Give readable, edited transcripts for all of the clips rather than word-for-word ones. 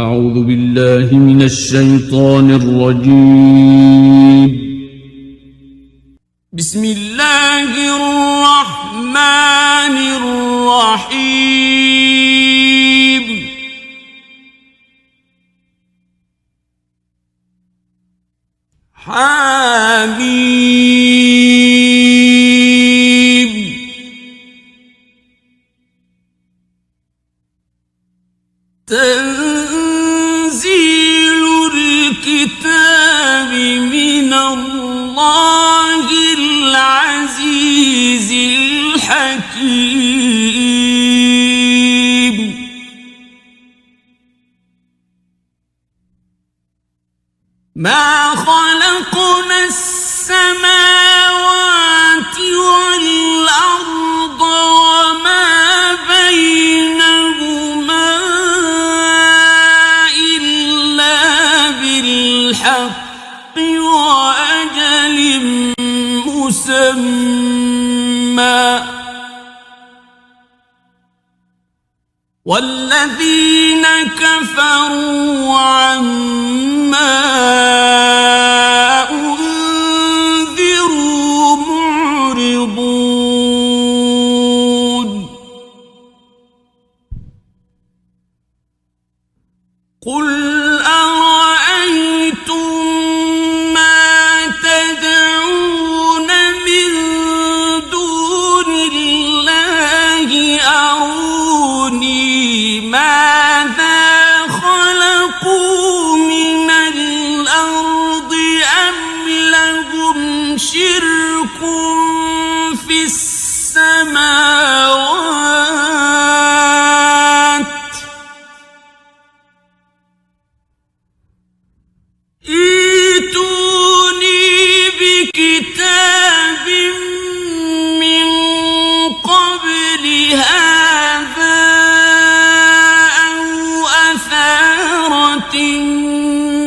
أعوذ بالله من الشيطان الرجيم. بسم الله الرحمن الرحيم. حميم. تنزيل الكتاب من الله العزيز الحكيم. ما خلقنا السماوات والأرض وما بينهما إلا بالحق وأجل مسمى، والذين كفروا عما أنذروا معرضون. قل أرأيتم ما تدعون من دون الله أروني ماذا خلقوا من الأرض أم لهم شرك في السماوات ائتوني بكتاب من قبل هذا أو أثارة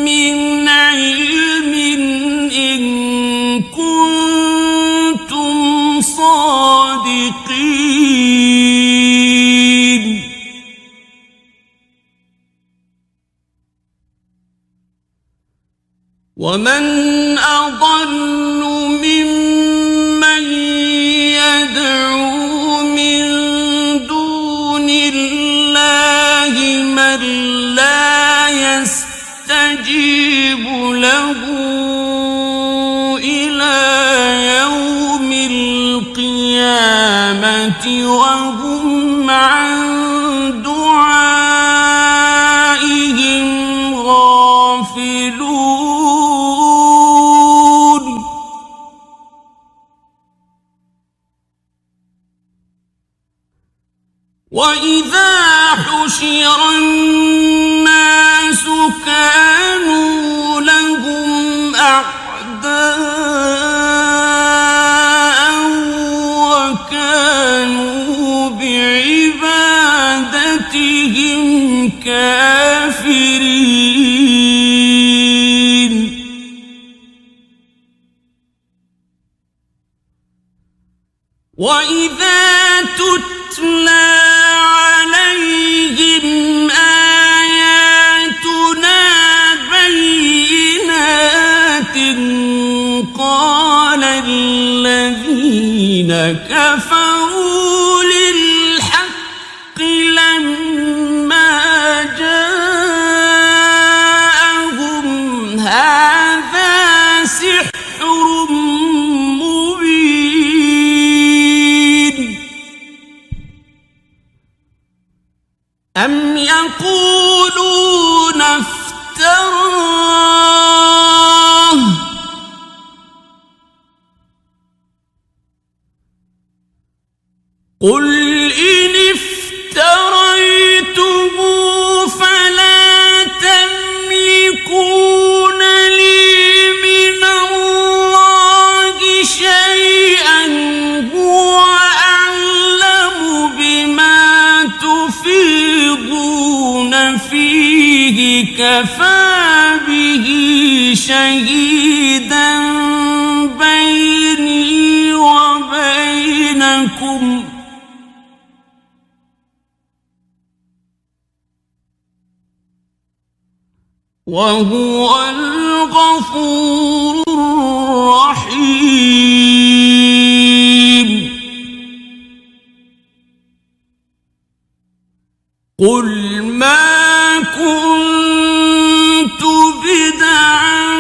من علم إن كنتم صادقين. ومن أضل ممن يدعو من دون الله من لا يستجيب له إلى يوم القيامة وهم عن دعائهم غافلون. وإذا حشر الناس كانوا لهم أعداء وكانوا بعبادتهم كافرين. وإذا تتلى عليهم آياتنا بينات قال الذين كفروا للحق لما جاءهم هذا سحر مبين. أم يقولون افتراه قل إن افتريته فلا تملكون لي من الله شيئا هو أعلم بما تفيضون فيه كفى به شهيدا بيني وبينكم. وهو الغفور الرحيم. قل ما كنت بدعا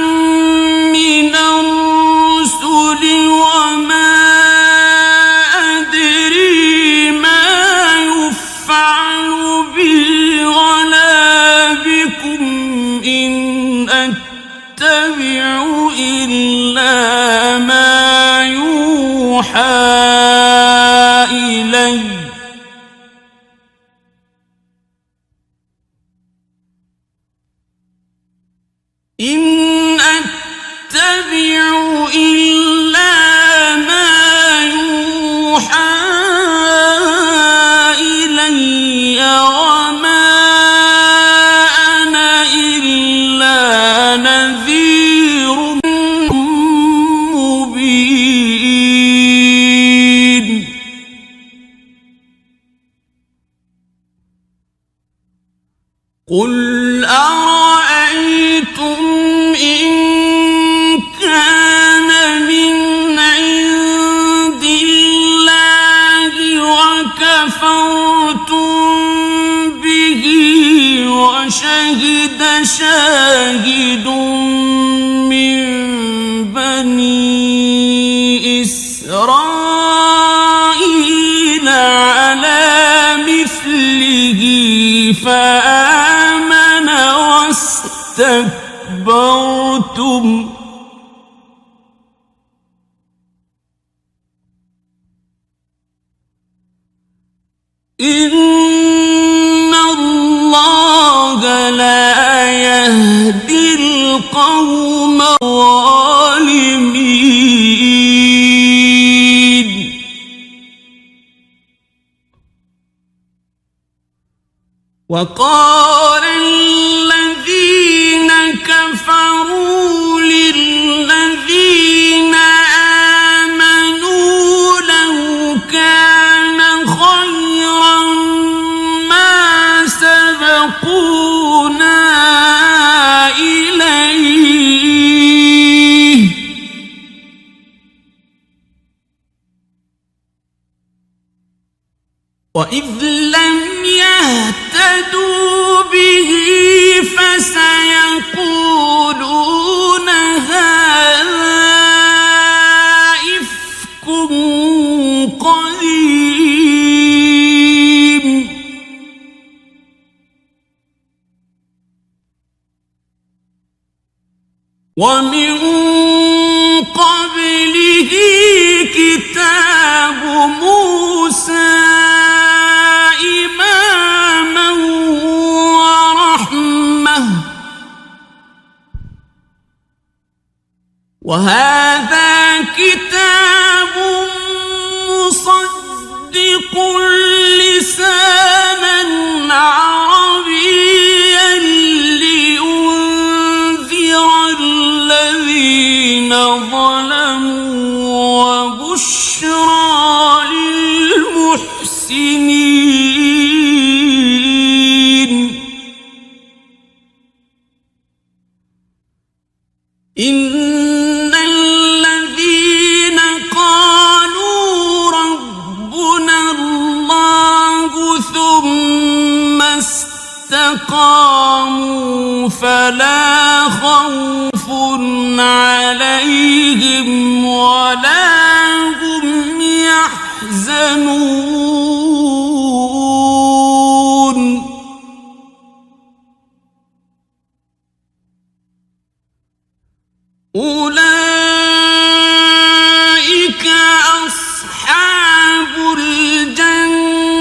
من الرسل وما أدري ما يفعل بي ولا بكم إن أتبع إلا ما يوحى إلي إن أتبع إلا ما يوحى إلي وما أنا إلا نذير مبين. قل أرأيتم إن كان من عند الله وكفرتم به وشهد شاهد من بني إسرائيل على مثله فآمن واستكبرتم إن الله لا يهدي القوم الظالمين. وقال الذين كفروا للذين آمنوا لو كان خيرا ما سبقونا إليه وإذ لم يهتدوا به فسيقولون هذا إفك قديم. ومن قبله كتاب موسى إماما ورحمة وهذا كتاب مصدق لسانا عربيا لينذر الذين ظلموا وبشرى للمحسنين. إن الذين قالوا ربنا الله ثم استقاموا فلا خوف عليهم ولا هم يحزنون. أولئك أصحاب الجنة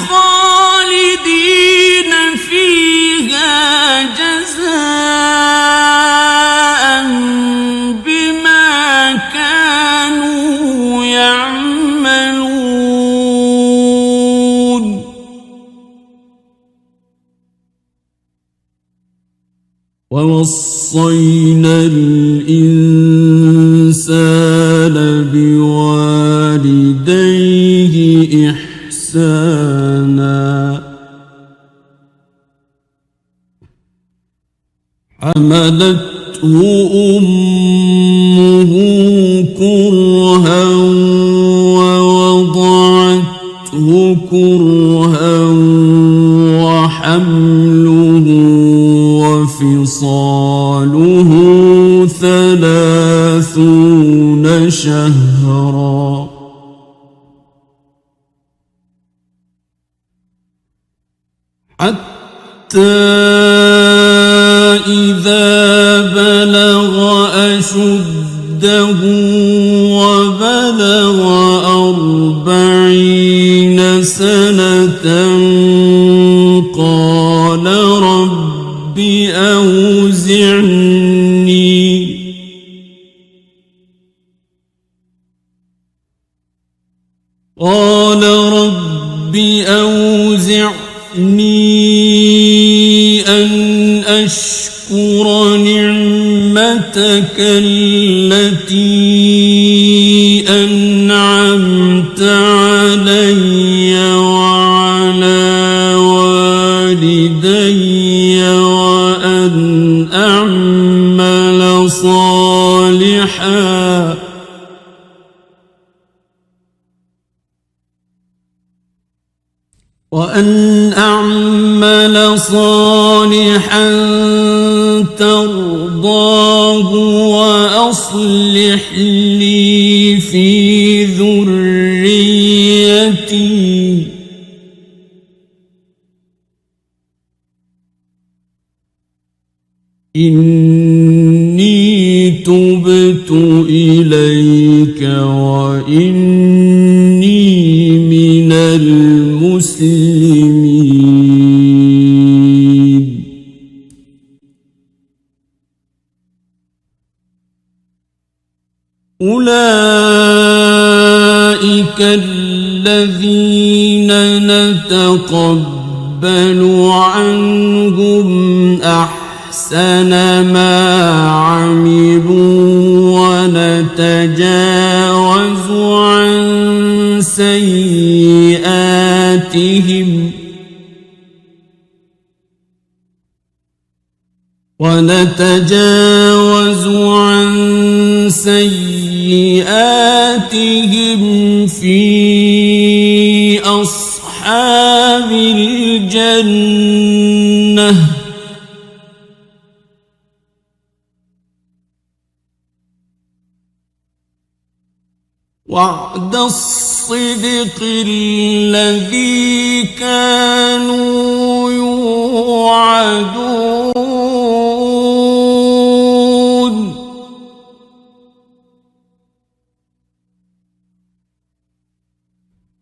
خالدين فيها جزاء بما كانوا يعملون. ووصينا الإنسان بوالديه إحسانا حملته أمه كرها ووضعته كرها وحمله وفصاله 30 شهرا حتى إذا بلغ أشده وبلغ 40 سنة قال رب أوزعني أن أشكر نعمتك التي أنعمت علي وعلى والدي وأن أعمل صالحا ترضاه وأصلح لي في ذريتي إني تبت إليك وإني من المسلمين. أولئك الذين نتقبل عنهم أحسن ما عملوا ونتجاوز عن سيئاتهم في أصحاب الجنة وعد الصدق الذي كانوا يوعدون.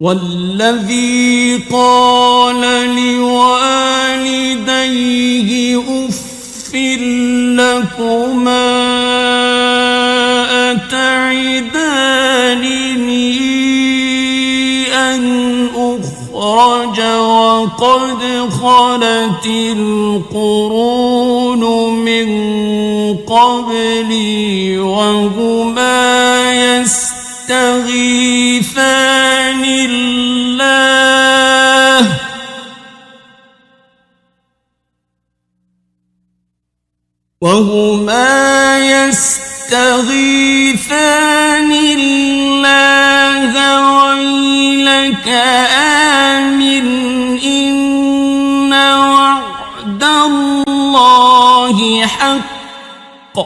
والذي قال لوالديه أف لكما أتعدانني أن أخرج وقد خلت القرون من قبلي وهما يستغيثان الله ويلك آمن إن وعد الله حق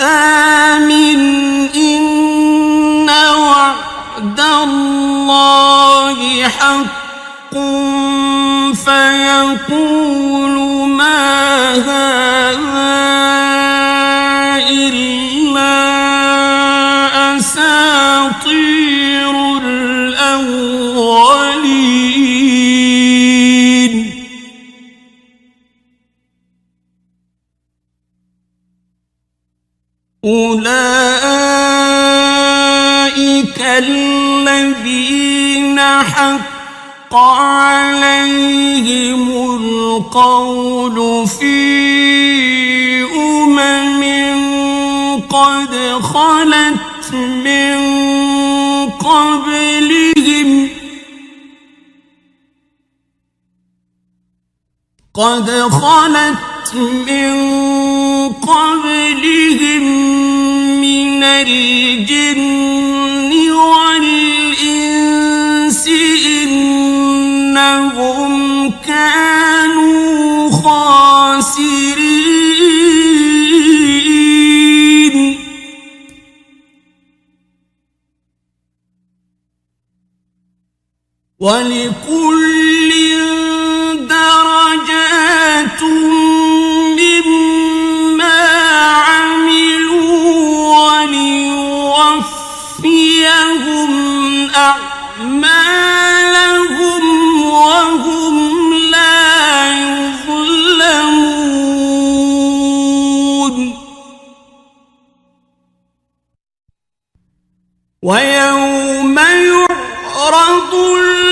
آمن إن وعد الله حق فيقول ما هذا إلا أساطير الأولين. أولئك الذين حق عليهم القول في قد خلت من قبلهم قد خلت من قبلهم من الجن والإنس إنهم كانوا خاسرين ولكل درجات مما عملوا وليوفيهم أعمالهم وهم لا يظلمون ويوم يعرض الذين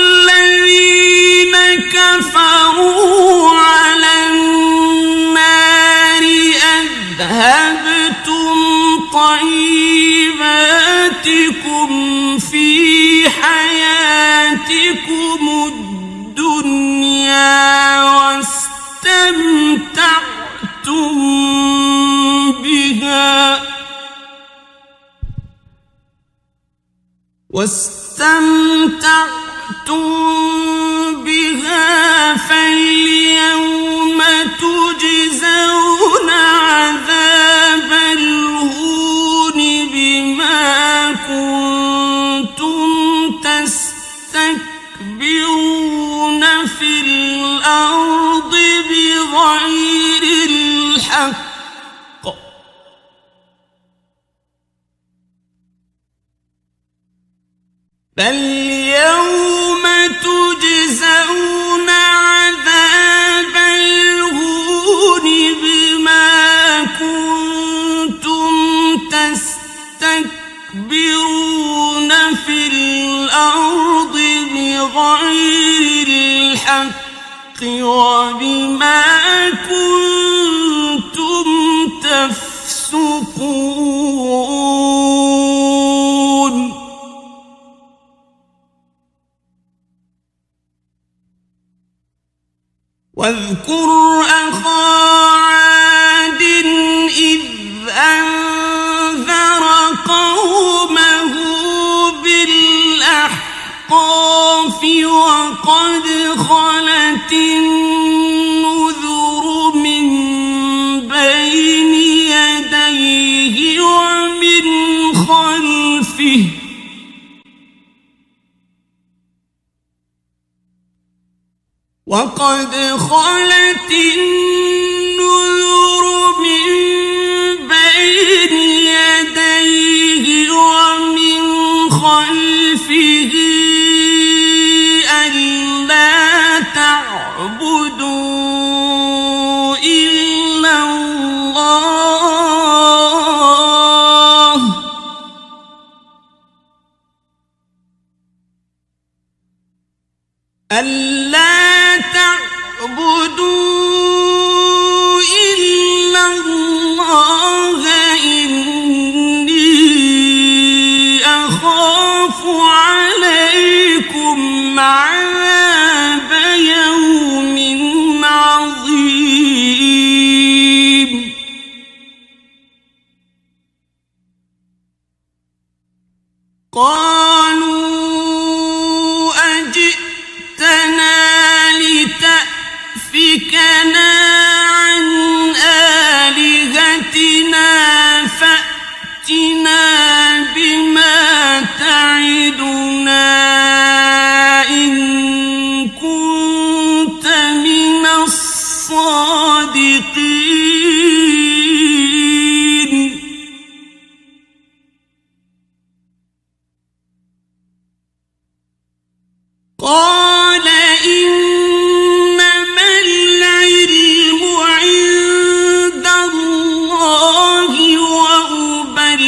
كفروا على النار أذهبتم طيباتكم في حياتكم الدنيا واستمتعتم بها فاليوم تجزون عذاب الهون بما كنتم تستكبرون في الأرض بغير الحق فاليوم تجزون عذاب الهون بما كنتم تستكبرون في الأرض بغير الحق وبما كنتم تفسقون واذكر أخا عاد إذ أنذر قومه بالأحقاف وقد خلت النذر من بين يديه ومن خلفه وقد خلت النذر من بين يديه ومن خلفه ألا تعبدوا إلا الله تعبدوا إلا الله إني أخاف عليكم عذاب يوم عظيم قالوا أجئتنا لتأفكنا عن آلهتنا فأتنا بما تعدنا إن كنت من الصادقين قال إنما العلم عند الله وأبلغكم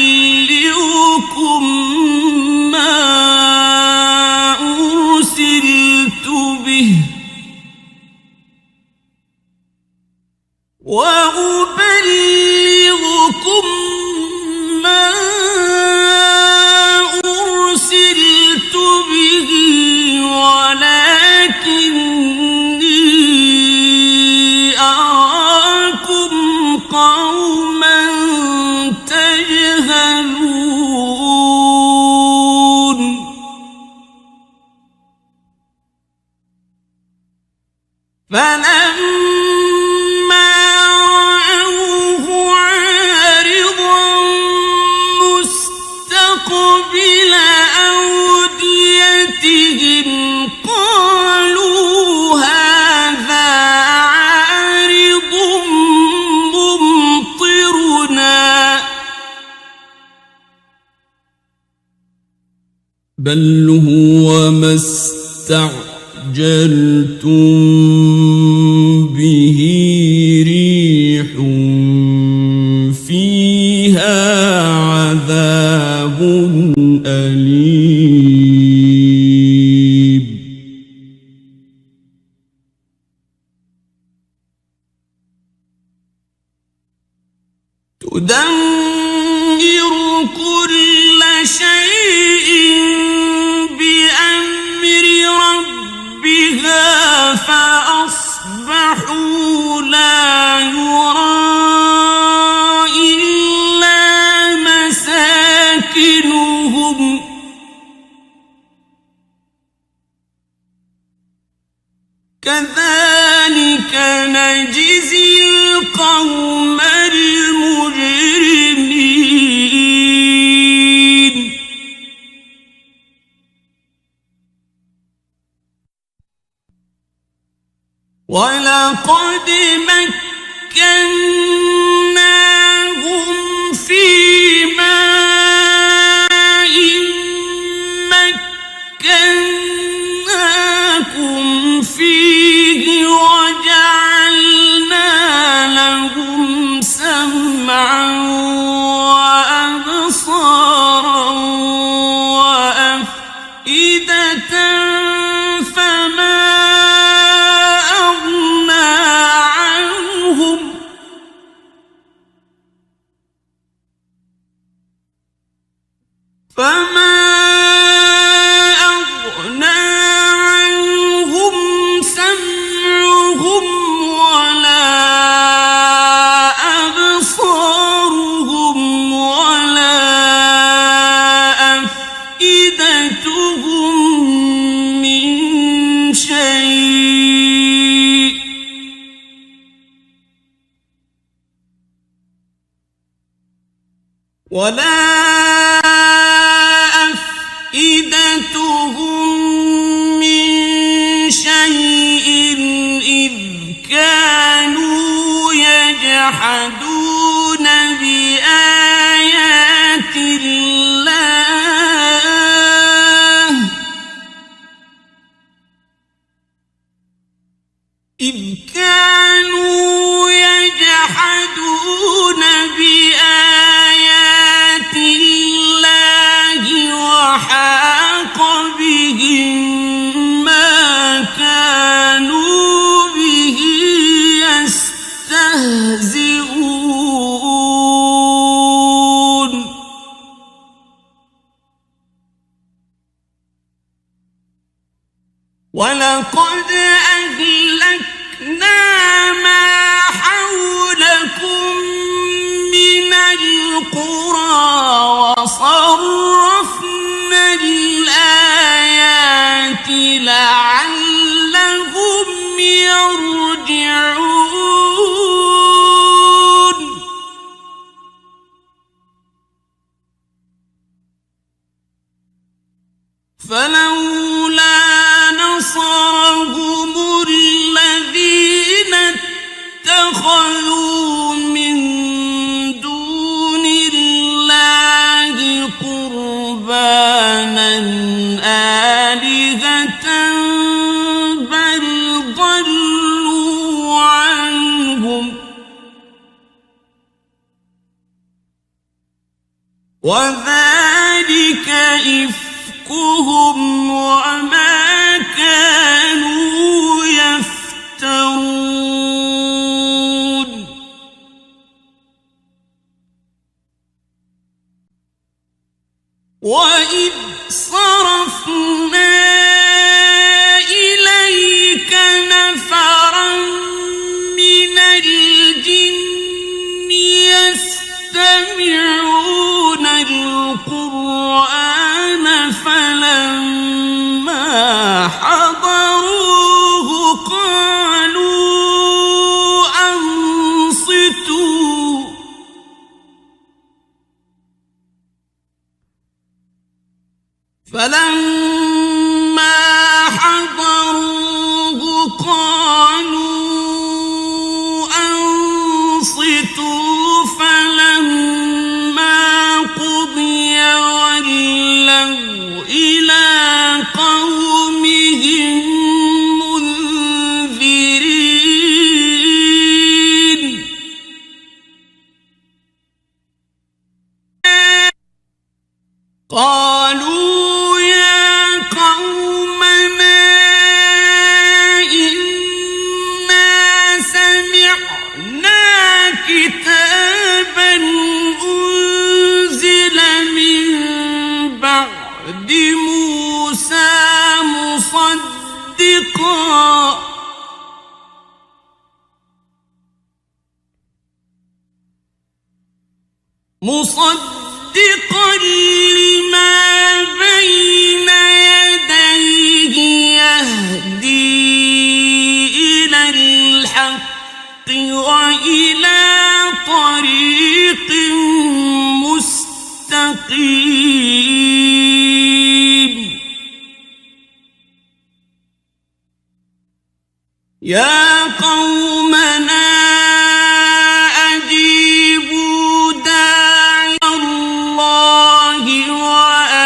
ما أرسلت به ولكني فلما رأوه عارضا مستقبل أوديتهم قالوا هذا عارض ممطرنا بل هو ما استعجلتم به ريح فيها عذاب أليم تدمر كل شيء بأمر ربها فأصبحوا لا يرى إلا مساكنهم كذلك نجزي القوم المجرمين ولقد مكناهم في ماء مكناكم فيه وجعلنا لهم سمعا وأبصارا وأفئدة فما أغنى عنهم سمعهم ولا أبصارهم ولا أفئدتهم من شيء ولا أفئدتهم من شيء إذ كانوا يجحدون بآيات الله إذ كانوا يجحدون بآيات الله وحاق بهم ما كانوا به يستهزئون ولقد أهلكنا ما حولكم من القرى وصرفنا الآيات لعلهم يرجعون فلولا نصرهم الذين اتخذوا من دون الله قربانا آلهة بل ضلوا عنهم وذلك إفكهم وما كانوا يفترون وإذ صرفنا إليك نفرا من الجن يستمعون القرآن فلما مصدقا لما بين يديه يهدي إلى الحق وإلى طريق مستقيم يا قومنا أجيبوا داعي الله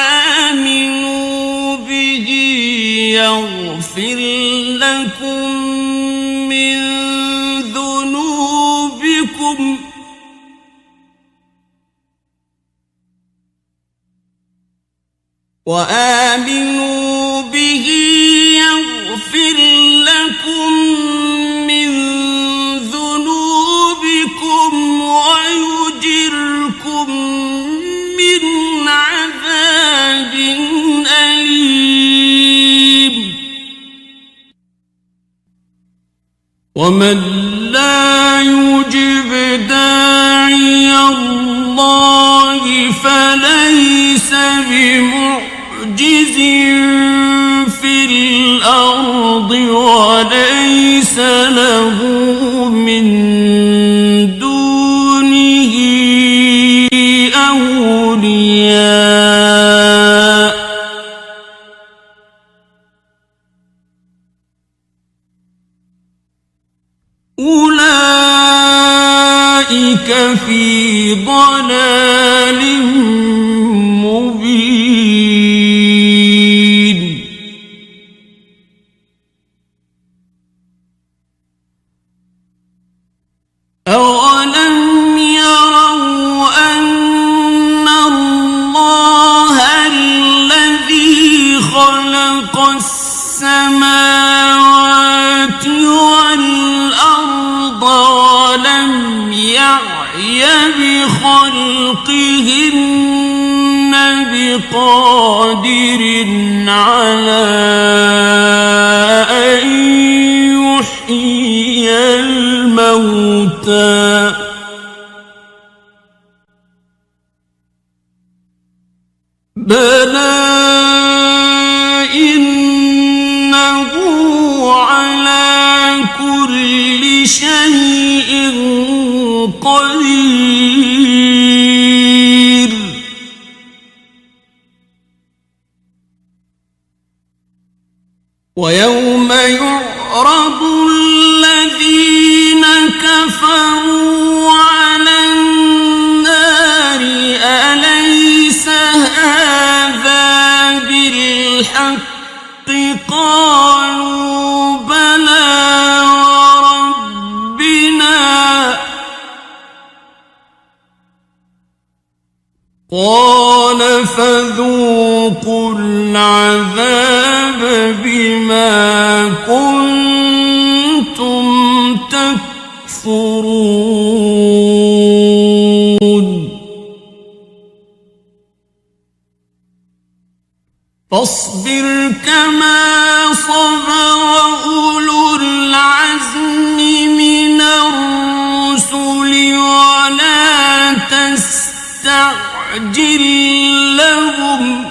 وآمنوا به يغفر لكم من ذنوبكم يغفر لكم من ذنوبكم ويجركم من عذاب أليم ومن لا يجب داعي الله فليس بمعجز في الأرض وليس له من دونه أولياء أولئك في ضلال مبين أولم يروا أن الله الذي خلق السماوات والأرض ولم يعي بخلقهن بقادر على أن يحيي الموتى بلى إنه على كل شيء قدير ويوم يعرض الذين كفروا على النار أليس هذا بالحق قالوا بلى وربنا قال فذوقوا العذاب بما كنتم تكفرون فاصبر كما صبر أولو العزم من الرسل ولا تستعجل لهم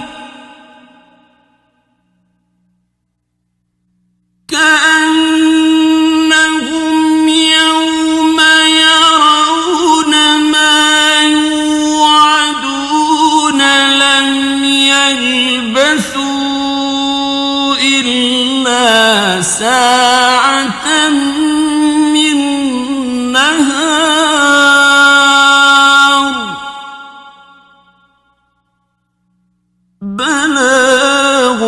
كأنهم يوم يرون ما يوعدون لم يلبثوا إلا ساعة من نهار بلاغ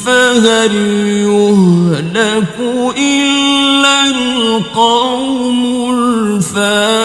فهل يهلك إلا القوم الفاسقون